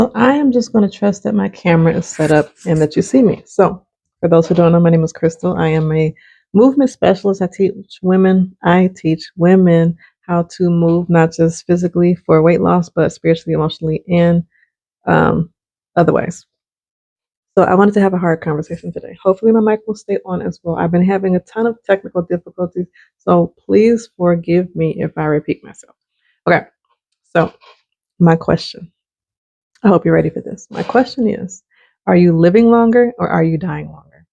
So I am just going to trust that my camera is set up and that you see me. So, for those who don't know, my name is Crystal. I am a movement specialist. I teach women how to move not just physically for weight loss, but spiritually, emotionally, and um, otherwise. So I wanted to have a hard conversation today. Hopefully, my mic will stay on as well. I've been having a ton of technical difficulties, so please forgive me if I repeat myself. Okay, so my question. I hope you're ready for this. My question is, are you living longer or are you dying longer?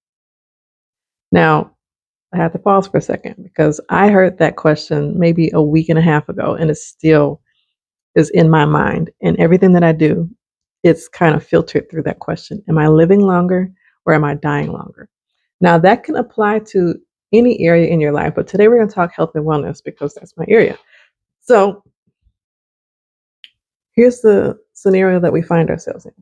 Now, I have to pause for a second because I heard that question maybe a week and a half ago and it still is in my mind. And everything that I do, it's kind of filtered through that question. Am I living longer or am I dying longer? Now, that can apply to any area in your life, but today we're going to talk health and wellness because that's my area. So, here's the scenario that we find ourselves in.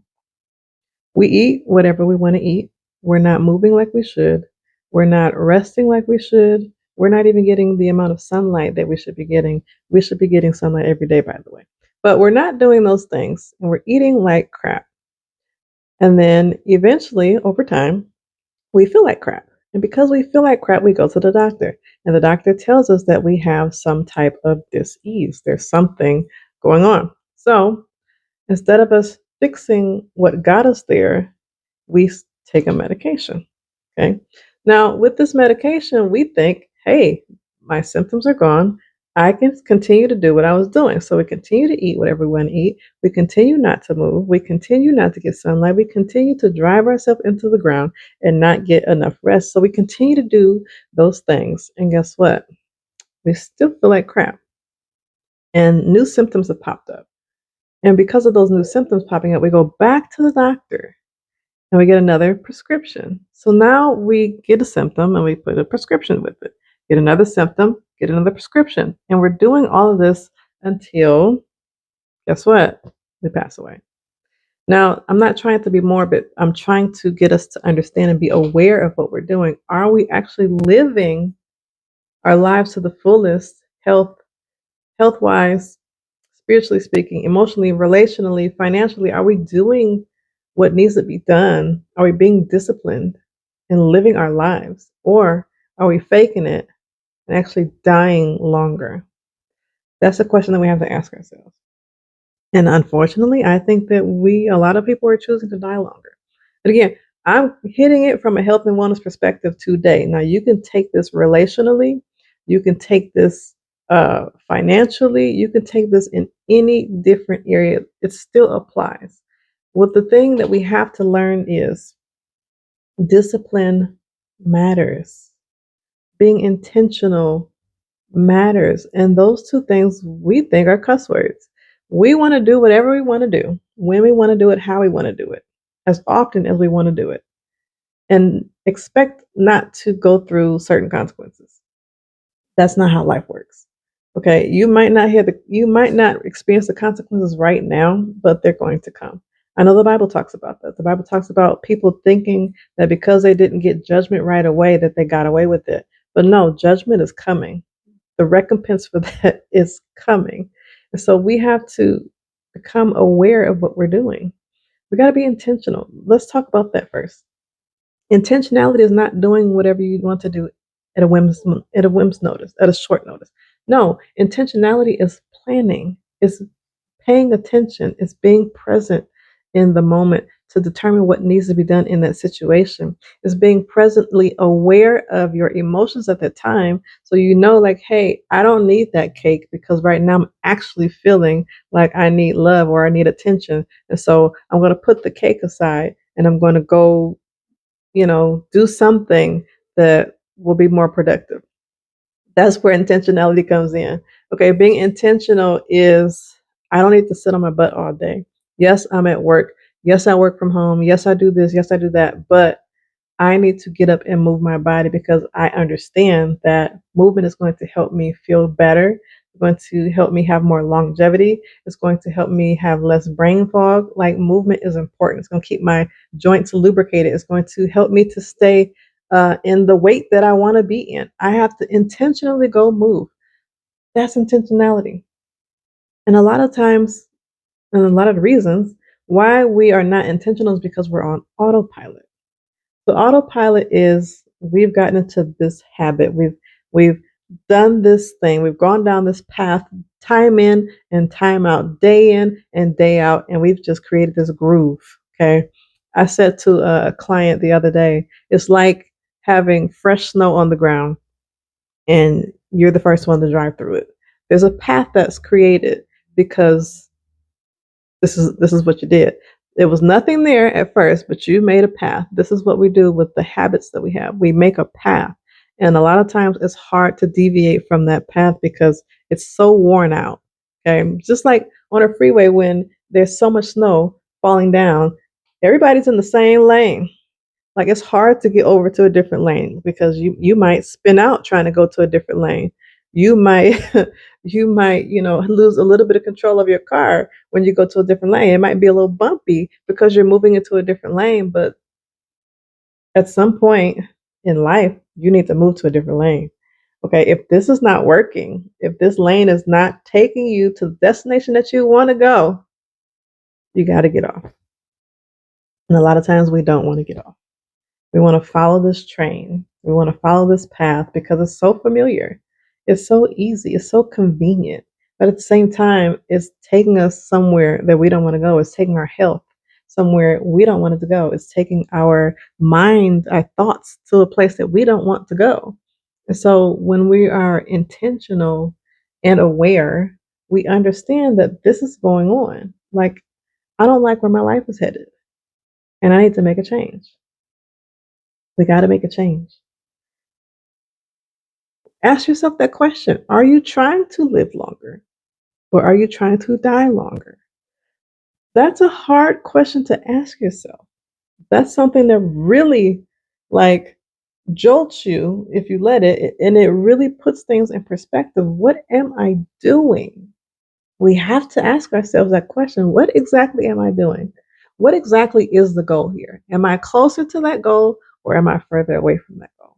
We eat whatever we want to eat. We're not moving like we should. We're not resting like we should. We're not even getting the amount of sunlight that we should be getting. We should be getting sunlight every day, by the way. But we're not doing those things and we're eating like crap. And then eventually, over time, we feel like crap. And because we feel like crap, we go to the doctor. And the doctor tells us that we have some type of dis-ease. There's something going on. So instead of us fixing what got us there, we take a medication. Okay. Now, with this medication, we think, hey, my symptoms are gone. I can continue to do what I was doing. So we continue to eat whatever we want to eat. We continue not to move. We continue not to get sunlight. We continue to drive ourselves into the ground and not get enough rest. So we continue to do those things. And guess what? We still feel like crap. And new symptoms have popped up. And because of those new symptoms popping up, we go back to the doctor and we get another prescription. So now we get a symptom and we put a prescription with it. Get another symptom, get another prescription. And we're doing all of this until, guess what? We pass away. Now, I'm not trying to be morbid. I'm trying to get us to understand and be aware of what we're doing. Are we actually living our lives to the fullest, health wise, spiritually speaking, emotionally, relationally, financially? Are we doing what needs to be done? Are we being disciplined and living our lives? Or are we faking it and actually dying longer? That's a question that we have to ask ourselves. And unfortunately, I think that a lot of people are choosing to die longer. But again, I'm hitting it from a health and wellness perspective today. Now, you can take this relationally, you can take this financially, you can take this in any different area. It still applies. What the thing that we have to learn is discipline matters. Being intentional matters. And those two things we think are cuss words. We want to do whatever we want to do, when we want to do it, how we want to do it, as often as we want to do it, and expect not to go through certain consequences. That's not how life works. Okay, you might not experience the consequences right now, but they're going to come. I know the Bible talks about that. The Bible talks about people thinking that because they didn't get judgment right away that they got away with it. But no, judgment is coming. The recompense for that is coming. And so we have to become aware of what we're doing. We got to be intentional. Let's talk about that first. Intentionality is not doing whatever you want to do at a whim's notice, at a short notice. No, intentionality is planning, is paying attention, is being present in the moment to determine what needs to be done in that situation, is being presently aware of your emotions at that time. So you know, like, hey, I don't need that cake because right now I'm actually feeling like I need love or I need attention. And so I'm going to put the cake aside and I'm going to go, do something that will be more productive. That's where intentionality comes in. Okay, being intentional is I don't need to sit on my butt all day. Yes, I'm at work. Yes, I work from home. Yes, I do this. Yes, I do that. But I need to get up and move my body because I understand that movement is going to help me feel better. It's going to help me have more longevity. It's going to help me have less brain fog. Like movement is important. It's going to keep my joints lubricated. It's going to help me to stay in the weight that I want to be in. I have to intentionally go move. That's intentionality. And a lot of times, and a lot of the reasons Why we are not intentional is because we're on autopilot. So autopilot is we've gotten into this habit. We've done this thing. We've gone down this path time in and time out, day in and day out, and we've just created this groove. Okay. I said to a client the other day, it's like having fresh snow on the ground and you're the first one to drive through it. There's a path that's created because this is what you did. There was nothing there at first, but you made a path. This is what we do with the habits that we have. We make a path. And a lot of times it's hard to deviate from that path because it's so worn out. Okay. Just like on a freeway when there's so much snow falling down, everybody's in the same lane. Like it's hard to get over to a different lane because you might spin out trying to go to a different lane. You might you might, lose a little bit of control of your car when you go to a different lane. It might be a little bumpy because you're moving into a different lane, but at some point in life, you need to move to a different lane. Okay, if this is not working, if this lane is not taking you to the destination that you want to go, you got to get off. And a lot of times we don't want to get off. We want to follow this train. We want to follow this path because it's so familiar. It's so easy. It's so convenient. But at the same time, it's taking us somewhere that we don't want to go. It's taking our health somewhere we don't want it to go. It's taking our mind, our thoughts to a place that we don't want to go. And so when we are intentional and aware, we understand that this is going on. Like, I don't like where my life is headed, and I need to make a change. We got to make a change. Ask yourself that question. Are you trying to live longer or are you trying to die longer? That's a hard question to ask yourself. That's something that really like jolts you if you let it, and it really puts things in perspective. What am I doing? We have to ask ourselves that question. What exactly am I doing? What exactly is the goal here? Am I closer to that goal or am I further away from that goal?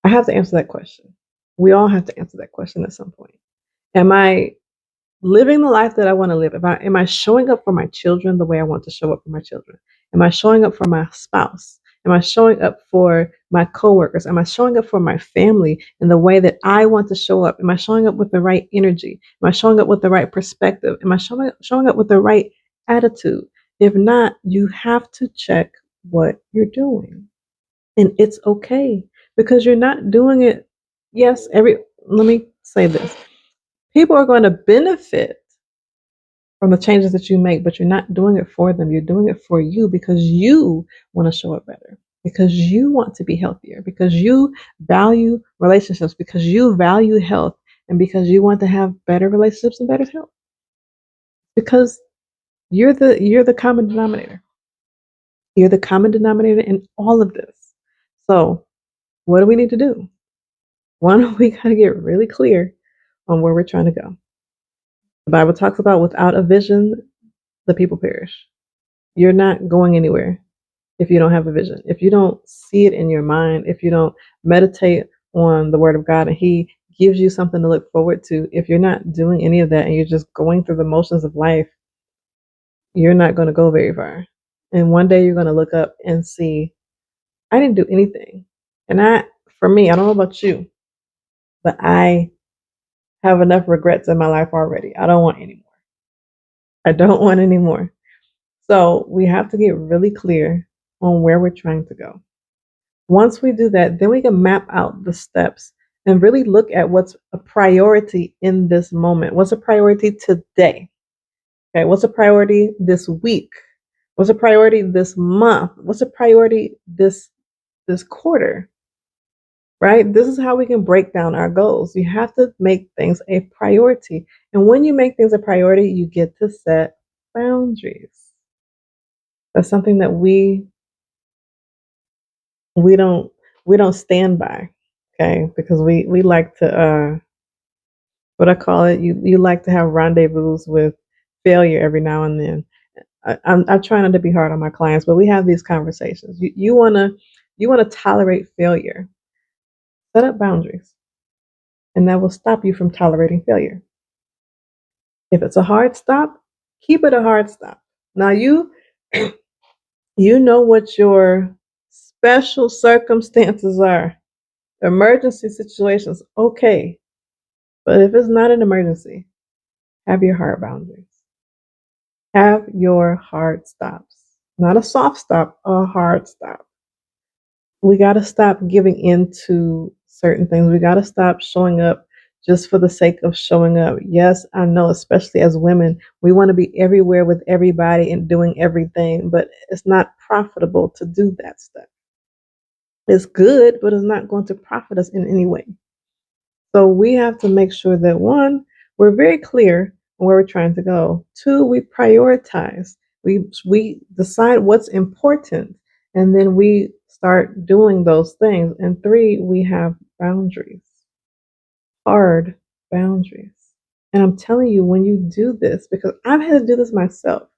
I have to answer that question. We all have to answer that question at some point. Am I living the life that I want to live? Am I showing up for my children the way I want to show up for my children? Am I showing up for my spouse? Am I showing up for my coworkers? Am I showing up for my family in the way that I want to show up? Am I showing up with the right energy? Am I showing up with the right perspective? Am I showing up with the right attitude? If not, you have to check what you're doing. And it's okay because you're not doing it. Yes, let me say this. People are going to benefit from the changes that you make, but you're not doing it for them. You're doing it for you because you want to show up better, because you want to be healthier, because you value relationships, because you value health, and because you want to have better relationships and better health. Because you're the common denominator. You're the common denominator in all of this. So, what do we need to do? One, we got to get really clear on where we're trying to go. The Bible talks about without a vision, the people perish. You're not going anywhere if you don't have a vision. If you don't see it in your mind, if you don't meditate on the word of God and he gives you something to look forward to, if you're not doing any of that and you're just going through the motions of life, you're not going to go very far. And one day you're going to look up and see, I didn't do anything. And for me, I don't know about you, but I have enough regrets in my life already. I don't want any more. I don't want any more. So we have to get really clear on where we're trying to go. Once we do that, then we can map out the steps and really look at what's a priority in this moment. What's a priority today? Okay, what's a priority this week? What's a priority this month? What's a priority this quarter? Right? This is how we can break down our goals. You have to make things a priority. And when you make things a priority, you get to set boundaries. That's something that we don't we don't stand by, okay? Because we like to what I call it, you like to have rendezvous with failure every now and then. I try not to be hard on my clients, but we have these conversations. You wanna tolerate failure. Set up boundaries, and that will stop you from tolerating failure. If it's a hard stop, keep it a hard stop. Now you know what your special circumstances are. Emergency situations, okay. But if it's not an emergency, have your hard boundaries. Have your hard stops. Not a soft stop, a hard stop. We got to stop giving in to certain things. We got to stop showing up just for the sake of showing up. Yes, I know, especially as women, we want to be everywhere with everybody and doing everything, but it's not profitable to do that stuff. It's good, but it's not going to profit us in any way. So we have to make sure that one, we're very clear on where we're trying to go. Two, we prioritize. We decide what's important, and then we start doing those things. And three, we have boundaries, hard boundaries. And I'm telling you, when you do this, because I've had to do this myself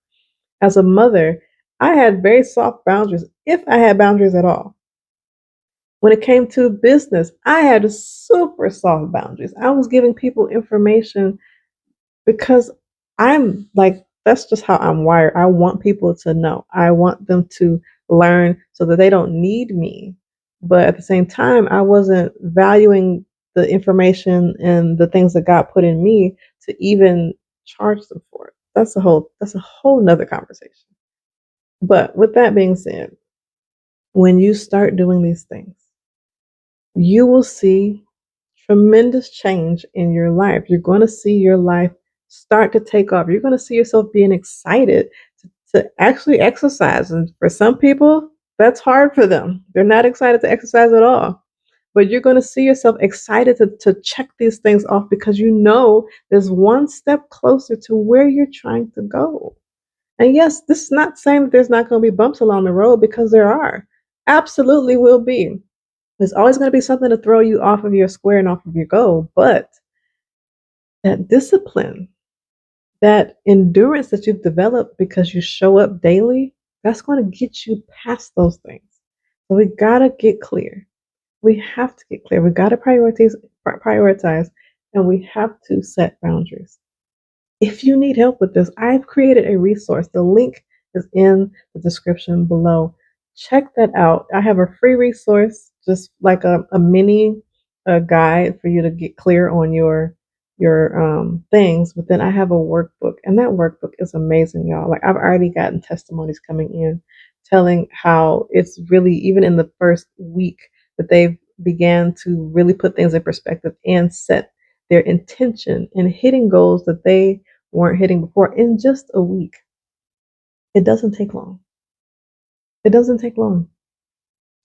as a mother, I had very soft boundaries, if I had boundaries at all. When it came to business, I had super soft boundaries. I was giving people information because I'm like, that's just how I'm wired. I want people to know. I want them to learn so that they don't need me. But at the same time, I wasn't valuing the information and the things that God put in me to even charge them for it. That's a whole nother conversation. But with that being said, when you start doing these things, you will see tremendous change in your life. You're going to see your life start to take off. You're going to see yourself being excited to actually exercise. And for some people, that's hard for them. They're not excited to exercise at all. But you're going to see yourself excited to check these things off because you know there's one step closer to where you're trying to go. And yes, this is not saying that there's not going to be bumps along the road because there are. Absolutely will be. There's always going to be something to throw you off of your square and off of your goal. But that discipline, that endurance that you've developed because you show up daily, that's going to get you past those things. So we got to get clear. We have to get clear. We got to prioritize, and we have to set boundaries. If you need help with this, I've created a resource. The link is in the description below. Check that out. I have a free resource, just like a mini guide for you to get clear on your things. But then I have a workbook, and that workbook is amazing, y'all. Like I've already gotten testimonies coming in telling how it's really, even in the first week that they've began to really put things in perspective and set their intention and hitting goals that they weren't hitting before in just a week. It doesn't take long. It doesn't take long.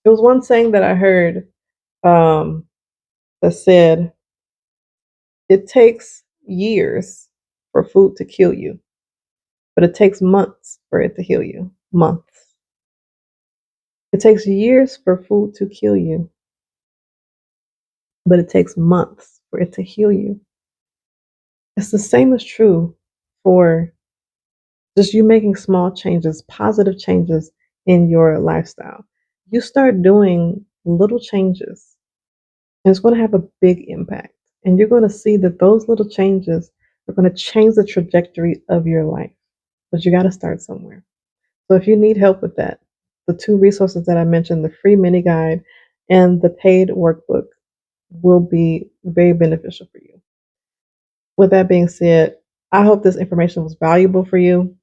There was one saying that I heard that said, it takes years for food to kill you, but it takes months for it to heal you. Months. It takes years for food to kill you, but it takes months for it to heal you. It's the same as true for just you making small changes, positive changes in your lifestyle. You start doing little changes, and it's going to have a big impact. And you're going to see that those little changes are going to change the trajectory of your life. But you got to start somewhere. So if you need help with that, the two resources that I mentioned, the free mini guide and the paid workbook, will be very beneficial for you. With that being said, I hope this information was valuable for you.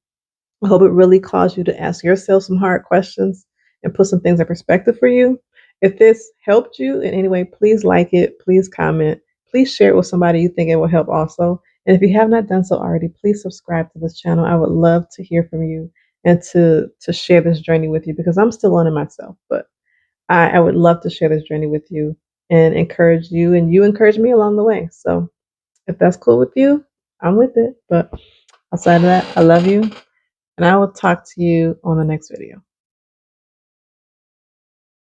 I hope it really caused you to ask yourself some hard questions and put some things in perspective for you. If this helped you in any way, please like it, please comment, please share it with somebody you think it will help also. And if you have not done so already, please subscribe to this channel. I would love to hear from you and to share this journey with you because I'm still on it myself, but I would love to share this journey with you and encourage you, and you encourage me along the way. So if that's cool with you, I'm with it. But outside of that, I love you, and I will talk to you on the next video.